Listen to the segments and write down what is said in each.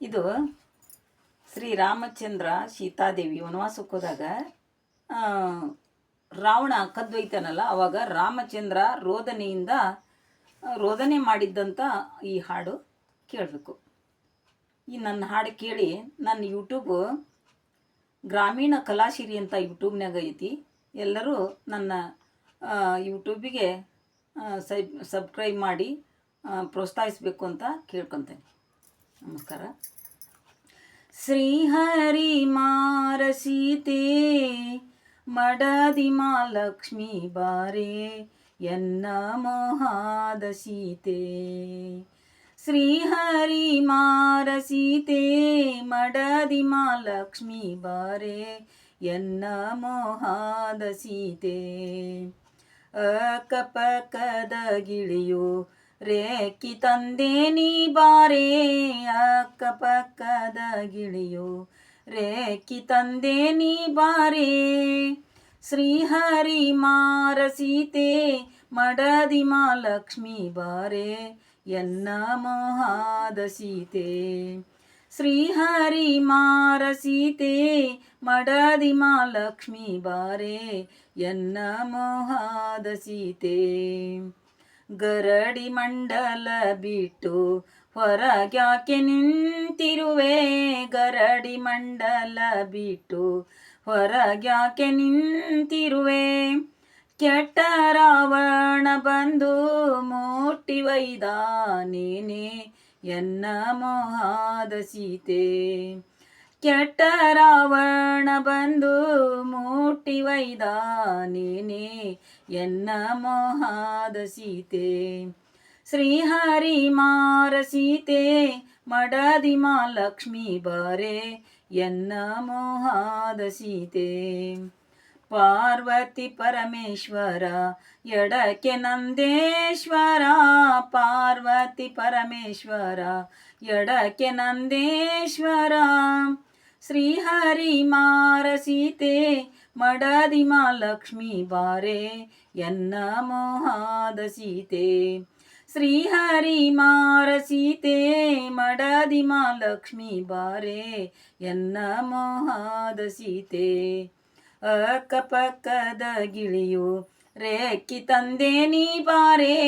ಇದು ಶ್ರೀರಾಮಚಂದ್ರ ಸೀತಾದೇವಿ ವನವಾಸಕ್ಕೆ ಹೋದಾಗ ರಾವಣ ಕದ್ದೊಯ್ತಾನಲ್ಲ, ಅವಾಗ ರಾಮಚಂದ್ರ ರೋದನೆ ಮಾಡಿದ್ದಂಥ ಈ ಹಾಡು ಕೇಳಬೇಕು. ಈ ನನ್ನ ಹಾಡು ಕೇಳಿ ನನ್ನ ಯೂಟ್ಯೂಬು ಗ್ರಾಮೀಣ ಕಲಾಶಿರಿ ಅಂತ ಯೂಟ್ಯೂಬ್ನಾಗ ಐತಿ. ಎಲ್ಲರೂ ನನ್ನ ಯೂಟ್ಯೂಬಿಗೆ ಸಬ್ಸ್ಕ್ರೈಬ್ ಮಾಡಿ ಪ್ರೋತ್ಸಾಹಿಸಬೇಕು ಅಂತ ಕೇಳ್ಕೊತೇನೆ. ನಮಸ್ಕಾರ. ಶ್ರೀಹರಿ ಮಾರಸೀತೆ ಮಡದಿ ಮಹಾಲಕ್ಷ್ಮಿ ಬಾರೆ ಎನ್ನ ಮೋಹಾದ ಸೀತೆ. ಶ್ರೀಹರಿ ಮಾರಸೀತೆ ಮಡದಿ ಮಹಾಲಕ್ಷ್ಮಿ ಬಾರೆ ಎನ್ನ ಮೋಹಾದ ಸೀತೆ. ಅಕ್ಕಪಕ್ಕದ ಗಿಳಿಯು ರೇಖಿ ತಂದೆ ನೀ ಬಾರೆ, ಅಕ್ಕಪಕ್ಕದ ಗಿಳಿಯು ರೇಖಿ ತಂದೆ ನೀ ಬಾರೆ. ಶ್ರೀಹರಿ ಮಾರಸೀತೆ ಮಡದಿ ಮಹಾಲಕ್ಷ್ಮಿ ಬಾರೆ ಎನ್ನ ಮೋಹಾದ ಸೀತೆ. ಶ್ರೀಹರಿ ಮಾರಸೀತೆ ಮಡದಿ ಮಹಾಲಕ್ಷ್ಮಿ ಬಾರೆ ಎನ್ನ ಮೋಹಾದ ಸೀತೆ. ಗರಡಿ ಮಂಡಲ ಬಿಟ್ಟು ಹೊರಗ್ಯಾಕೆ ನಿಂತಿರುವೆ, ಗರಡಿ ಮಂಡಲ ಬಿಟ್ಟು ಹೊರಗ್ಯಾಕೆ ನಿಂತಿರುವೆ. ಕೆಟ್ಟ ರಾವಣ ಬಂದು ಮುಟ್ಟಿ ಒಯ್ದಾನೇನೆ ಎನ್ನ ಮೋಹಾದ ಸೀತೆ. ಕೆಟ್ಟ ರಾವಣ ಬಂದು ಮುಟ್ಟಿ ಒಯ್ದಾನೇನೆ ಎನ್ನ ಮೋಹಾದ ಸೀತೆ. ಶ್ರೀಹರಿ ಮಾರಸೀತೆ ಮಡದಿ ಮಹಾಲಕ್ಷ್ಮಿ ಬಾರೆ ಎನ್ನ ಮೋಹಾದ ಸೀತೆ. ಪಾರ್ವತಿ ಪರಮೇಶ್ವರ ಎಡಕ್ಕೆ ನಂದೇಶ್ವರ, ಪಾರ್ವತಿ ಪರಮೇಶ್ವರ ಎಡಕ್ಕೆ ನಂದೇಶ್ವರ. ಶ್ರೀಹರಿ ಮಾರಸೀತೆ ಮಡದಿ ಮಹಾಲಕ್ಷ್ಮಿ ಬಾರೆ ಎನ್ನ ಮೋಹಾದ ಸೀತೆ. ಶ್ರೀಹರಿ ಮಾರಸೀತೆ ಮಡದಿ ಮಹಾಲಕ್ಷ್ಮಿ ಬಾರೆ ಎನ್ನ ಮೋಹಾದ ಸೀತೆ. ಅಕ್ಕಪಕ್ಕದ ಗಿಳಿಯು ರೇಖಿ ತಂದೆ ನೀ ಬಾರೆ,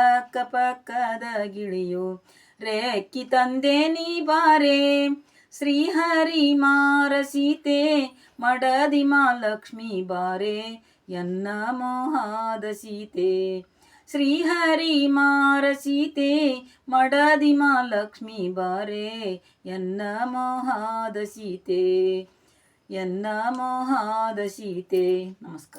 ಅಕ್ಕಪಕ್ಕದ ಗಿಳಿಯು ರೇಖಿ ತಂದೆ ನೀ ಬಾರೆ. ಶ್ರೀಹರಿ ಮಾರಸೀತೆ ಮಡದಿ ಮಹಾಲಕ್ಷ್ಮಿ ಬಾರೆ ಎನ್ನ ಮೋಹಾದ ಸೀತೆ. ಶ್ರೀಹರಿ ಮಾರಸೀತೆ ಮಡದಿ ಮಹಾಲಕ್ಷ್ಮಿ ಬಾರೆ ಎನ್ನ ಮೋಹಾದ ಸೀತೆ, ಎನ್ನ ಮೋಹಾದ ಸೀತೆ. ನಮಸ್ಕಾರ.